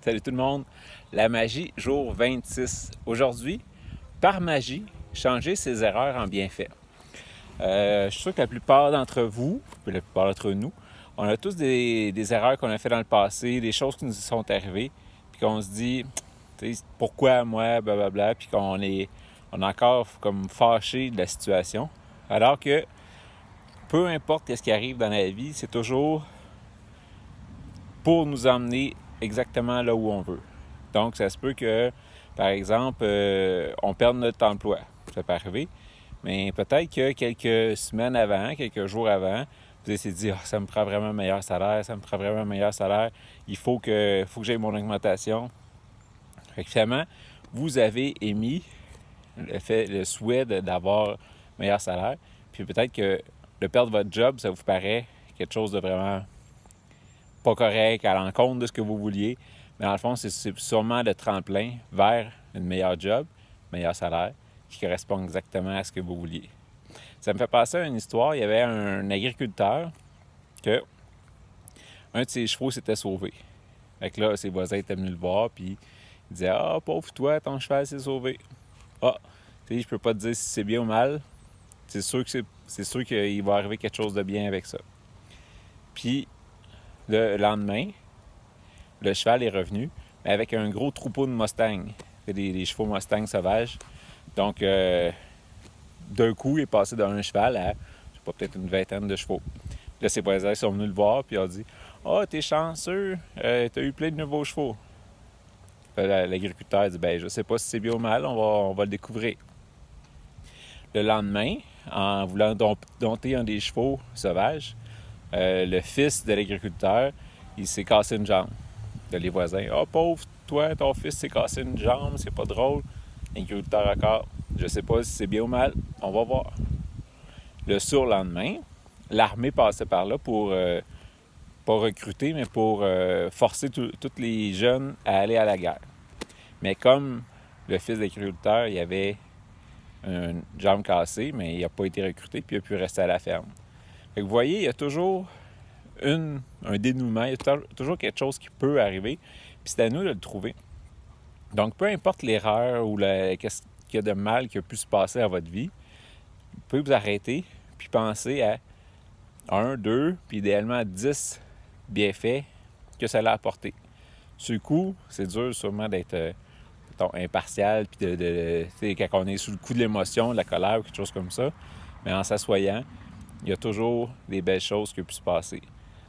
Salut tout le monde! La magie, jour 26. Aujourd'hui, par magie, changer ses erreurs en bienfaits. Je suis sûr que la plupart d'entre vous, la plupart d'entre nous, on a tous des erreurs qu'on a fait dans le passé, des choses qui nous sont arrivées, puis qu'on se dit, pourquoi moi, blablabla, puis on est encore comme fâché de la situation. Alors que, peu importe ce qui arrive dans la vie, c'est toujours pour nous emmener exactement là où on veut. Donc, ça se peut que, par exemple, on perde notre emploi. Ça peut arriver. Mais peut-être que quelques semaines avant, quelques jours avant, vous essayez de dire ça me prend vraiment un meilleur salaire, ça me prend vraiment un meilleur salaire, il faut que j'aie mon augmentation. Fait que finalement, vous avez émis le souhait d'avoir un meilleur salaire. Puis peut-être que de perdre votre job, ça vous paraît quelque chose de vraiment pas correct, à l'encontre de ce que vous vouliez. Mais dans le fond, c'est sûrement le tremplin vers une meilleure job, meilleur salaire, qui correspond exactement à ce que vous vouliez. Ça me fait penser à une histoire. Il y avait un agriculteur que un de ses chevaux s'était sauvé. Fait que là, ses voisins étaient venus le voir, puis il disait « Ah, pauvre toi, ton cheval s'est sauvé. » Ah, tu sais, je peux pas te dire si c'est bien ou mal. C'est sûr qu'il va arriver quelque chose de bien avec ça. Puis, le lendemain, le cheval est revenu, mais avec un gros troupeau de Mustangs. C'est des chevaux Mustangs sauvages. Donc, d'un coup, il est passé d'un cheval à, je sais pas, peut-être une vingtaine de chevaux. Là, ses voisins sont venus le voir, puis ils ont dit « Ah, t'es chanceux, t'as eu plein de nouveaux chevaux. » L'agriculteur a dit « Ben, je sais pas si c'est bien ou mal, on va le découvrir. » Le lendemain, en voulant dompter un des chevaux sauvages, le fils de l'agriculteur, il s'est cassé une jambe. Les voisins, « Ah, pauvre toi, ton fils s'est cassé une jambe, c'est pas drôle. » L'agriculteur encore, « Je sais pas si c'est bien ou mal, on va voir. » Le surlendemain, l'armée passait par là pour, pas recruter, mais pour forcer tous les jeunes à aller à la guerre. Mais comme le fils de l'agriculteur, il avait une jambe cassée, mais il n'a pas été recruté, puis il a pu rester à la ferme. Fait que vous voyez, il y a toujours un dénouement, il y a toujours quelque chose qui peut arriver, puis c'est à nous de le trouver. Donc, peu importe l'erreur ou qu'est-ce qu'il y a de mal qui a pu se passer à votre vie, vous pouvez vous arrêter puis penser à 1, 2, puis idéalement 10 bienfaits que ça l'a apporté. Sur le coup, c'est dur sûrement d'être impartial, puis quand on est sous le coup de l'émotion, de la colère ou quelque chose comme ça, mais en s'assoyant, il y a toujours des belles choses qui ont pu se passer.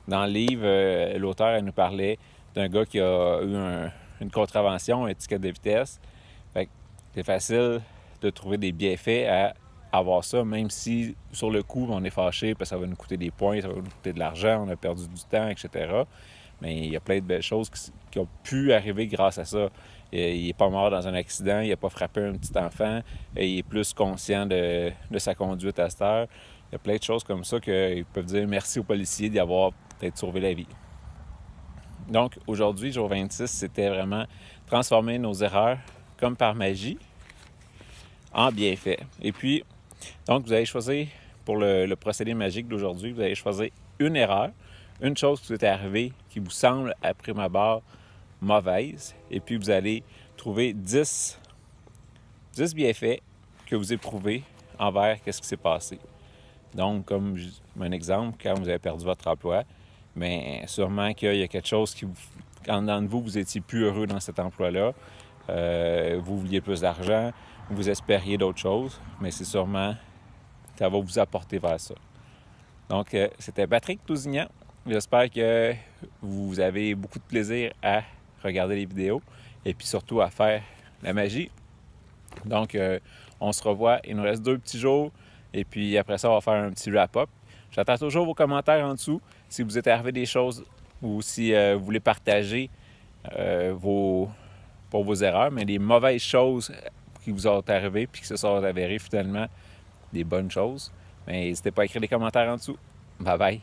Dans le livre, l'auteur elle nous parlait d'un gars qui a eu une contravention, un ticket de vitesse. Fait que c'est facile de trouver des bienfaits à avoir ça, même si sur le coup, on est fâché parce que ça va nous coûter des points, ça va nous coûter de l'argent, on a perdu du temps, etc. Mais il y a plein de belles choses qui ont pu arriver grâce à ça. Il n'est pas mort dans un accident, il n'a pas frappé un petit enfant, il est plus conscient de sa conduite à cette heure. Il y a plein de choses comme ça qu'ils peuvent dire merci aux policiers d'y avoir peut-être sauvé la vie. Donc, aujourd'hui, jour 26, c'était vraiment transformer nos erreurs, comme par magie, en bienfaits. Et puis, donc, vous allez choisir, pour le procédé magique d'aujourd'hui, vous allez choisir une erreur, une chose qui vous est arrivée qui vous semble, à prime abord, mauvaise. Et puis, vous allez trouver 10 bienfaits que vous éprouvez envers ce qui s'est passé. Donc, comme un exemple, quand vous avez perdu votre emploi, mais sûrement qu'il y a quelque chose qui en dedans de vous, vous étiez plus heureux dans cet emploi-là. Vous vouliez plus d'argent, vous espériez d'autres choses, mais c'est sûrement que ça va vous apporter vers ça. Donc, c'était Patrick Tousignan. J'espère que vous avez beaucoup de plaisir à regarder les vidéos et puis surtout à faire la magie. Donc, on se revoit. Il nous reste 2 petits jours. Et puis après ça, on va faire un petit wrap-up. J'attends toujours vos commentaires en dessous. Si vous êtes arrivé des choses ou si vous voulez partager vos erreurs, mais les mauvaises choses qui vous sont arrivées puis qui se sont avérées finalement des bonnes choses, mais n'hésitez pas à écrire des commentaires en dessous. Bye bye!